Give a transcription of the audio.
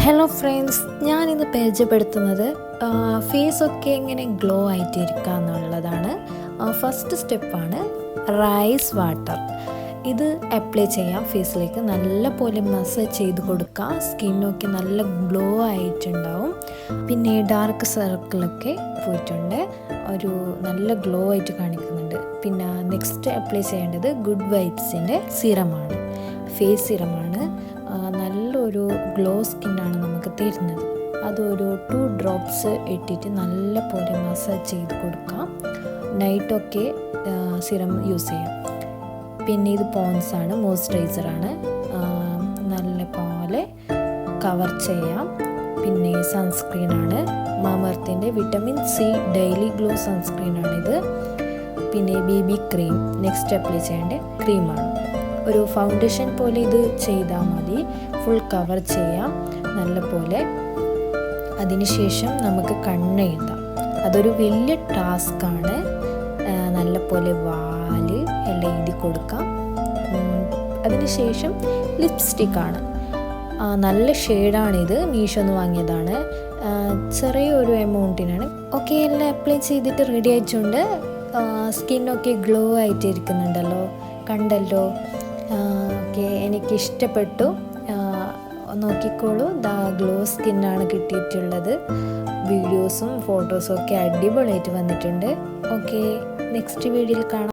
Hello friends, ഞാനിന്ന് പരിചയപ്പെടുത്തുന്നത് ഫേസൊക്കെ എങ്ങനെ ഗ്ലോ ആയിട്ടിരിക്കുക എന്നുള്ളതാണ്. ഫസ്റ്റ് സ്റ്റെപ്പാണ് റൈസ് വാട്ടർ. ഇത് അപ്ലൈ ചെയ്യാം ഫേസിലേക്ക്. നല്ല പോലെ മസാജ് ചെയ്ത് കൊടുക്കുക. സ്കിന്നൊക്കെ നല്ല ഗ്ലോ ആയിട്ടുണ്ടാവും. പിന്നെ ഡാർക്ക് സർക്കിളൊക്കെ പോയിട്ടുണ്ട്, ഒരു നല്ല ഗ്ലോ ആയിട്ട് കാണിക്കുന്നുണ്ട്. പിന്നെ നെക്സ്റ്റ് അപ്ലൈ ചെയ്യേണ്ടത് ഗുഡ് വൈബ്സിൻ്റെ സിറമാണ്, ഫേസ് സിറമാണ്. നല്ലൊരു ഗ്ലോ സ്കിന്നാണ് നമുക്ക് തരുന്നത്. അതൊരു 2 ഡ്രോപ്സ് ഇട്ടിട്ട് നല്ല പോലെ മസാജ് ചെയ്ത് കൊടുക്കാം. നൈറ്റൊക്കെ സിറം യൂസ് ചെയ്യാം. പിന്നെ ഇത് പോൺസാണ്, മോയ്സ്ചറൈസറാണ്, നല്ല പോലെ കവർ ചെയ്യാം. പിന്നെ സൺസ്ക്രീനാണ്, മാമർത്തിൻ്റെ വിറ്റമിൻ സി ഡെയിലി ഗ്ലോ സൺസ്ക്രീനാണിത്. പിന്നെ BB ക്രീം നെക്സ്റ്റ് അപ്ലൈ ചെയ്യേണ്ട ക്രീമാണ്. ഒരു ഫൗണ്ടേഷൻ പോലെ ഇത് ചെയ്താൽ മതി. ഫുൾ കവർ ചെയ്യാം നല്ല പോലെ. അതിനുശേഷം നമുക്ക് കണ്ണെഴുതാം. അതൊരു വലിയ ടാസ്ക്കാണ്. നല്ല പോലെ വാല് എല്ലാം എഴുതി കൊടുക്കാം. അതിനുശേഷം ലിപ്സ്റ്റിക്കാണ്, നല്ല ഷെയ്ഡാണിത്, മീഷോന്ന് വാങ്ങിയതാണ്. ചെറിയൊരു എമൗണ്ടിനാണ്. ഓക്കെ, എല്ലാം അപ്ലൈ ചെയ്തിട്ട് റെഡി ആയിട്ടുണ്ട്. സ്കിന്നൊക്കെ ഗ്ലോ ആയിട്ടിരിക്കുന്നുണ്ടല്ലോ, കണ്ടല്ലോ. ഓക്കെ, എനിക്കിഷ്ടപ്പെട്ടു. നോക്കിക്കോളൂ, ഗ്ലോ സ്കിന്നാണ് കിട്ടിയിട്ടുള്ളത്. വീഡിയോസും ഫോട്ടോസും ഒക്കെ അടിപൊളിയായിട്ട് വന്നിട്ടുണ്ട്. ഓക്കെ, നെക്സ്റ്റ് വീഡിയോയിൽ കാണാം.